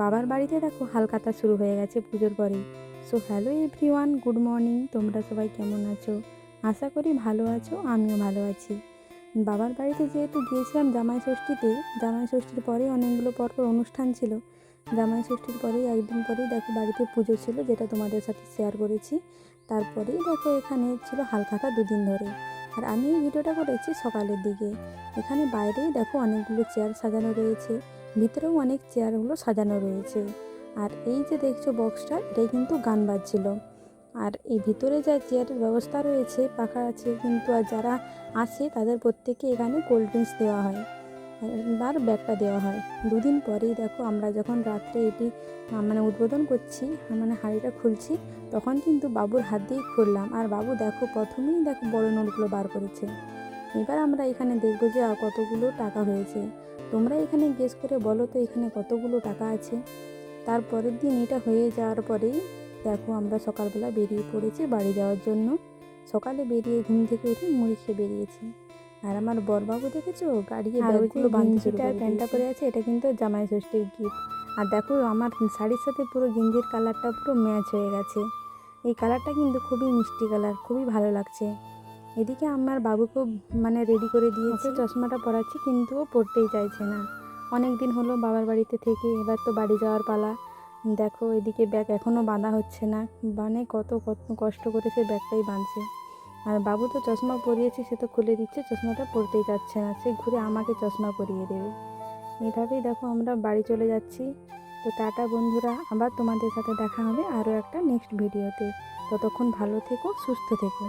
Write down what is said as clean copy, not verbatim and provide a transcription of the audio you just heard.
বাবার বাড়িতে দেখো হালখাতা শুরু হয়ে গেছে পুজোর পরেই। So hello everyone, good morning. তোমরা সবাই কেমন আছো? আশা করি ভালো আছো, আমিও ভালো আছি। বাবার বাড়িতে যেহেতু গিয়েছিলাম জামাই ষষ্ঠীতে, জামাই ষষ্ঠীর পরে অনেকগুলো পরপর অনুষ্ঠান ছিল। জামাই ষষ্ঠীর পরেই একদিন পরেই দেখো বাড়িতে পুজো ছিল, যেটা তোমাদের সাথে শেয়ার করেছি। তারপরেই দেখো এখানে ছিল হালখাতা দুদিন ধরে। আর আমি এই ভিডিওটা করেছি সকালের দিকে। এখানে বাইরেই দেখো অনেকগুলো চেয়ার সাজানো রয়েছে, ভিতরেও অনেক চেয়ারগুলো সাজানো রয়েছে। আর এই যে দেখছো বক্সটা, এটাই কিন্তু গান বাজছিল। আর এই ভিতরে যা চেয়ারের ব্যবস্থা রয়েছে, পাখা আছে কিন্তু, আর যারা আসে তাদের প্রত্যেককে এখানে কোল্ড ড্রিঙ্কস দেওয়া হয় আর ব্যাগটা দেওয়া হয়। দুদিন পরেই দেখো আমরা যখন রাত্রে এটি উদ্বোধন করছি, হাঁড়িটা খুলছি, তখন কিন্তু বাবুর হাত দিয়েই খুললাম। আর বাবু দেখো প্রথমেই দেখো বড় নোটগুলো বার করেছে। এবার আমরা এখানে দেখবো যে কতগুলো টাকা হয়েছে। তোমরা এখানে গেস করে বলো তো এখানে কতগুলো টাকা আছে। তারপরের দিন এটা হয়ে যাওয়ার পরেই দেখো আমরা সকালবেলা বেরিয়ে পড়েছি বাড়ি যাওয়ার জন্য। সকালে বেরিয়ে ঘুম থেকে উঠে মুড়ি খেয়ে বেরিয়েছি। আর আমার বড়বাবু দেখেছো গাড়িতে ব্যাগগুলো বাঁধতে শুরু করে প্যান্টটা পরে আছে, এটা কিন্তু জামাই ষষ্ঠীর গিফট। আর দেখো আমার শাড়ির সাথে পুরো গেঞ্জির কালারটা পুরো ম্যাচ হয়ে গেছে। এই কালারটা কিন্তু খুবই মিষ্টি কালার, খুবই ভালো লাগছে। এদিকে আমার বাবুকেও রেডি করে দিয়েছে, চশমাটা পরাচ্ছি কিন্তু ও পড়তেই চাইছে না। অনেক দিন হলো বাবার বাড়িতে থেকে, এবার তো বাড়ি যাওয়ার পালা। দেখো এদিকে ব্যাগ এখনও বাঁধা হচ্ছে না, কত কত কষ্ট করে সে ব্যাগটাই বাঁধছে। আর বাবু তো চশমা পরিয়েছি, সে তো খুলে দিচ্ছে, চশমাটা পরতেই যাচ্ছে না, সে ঘুরে আমাকে চশমা পরিয়ে দেবে। এইভাবেই দেখো আমরা বাড়ি চলে যাচ্ছি। তো টাটা বন্ধুরা, আবার তোমাদের সাথে দেখা হবে আরও একটা নেক্সট ভিডিওতে। ততক্ষণ ভালো থেকো, সুস্থ থেকো।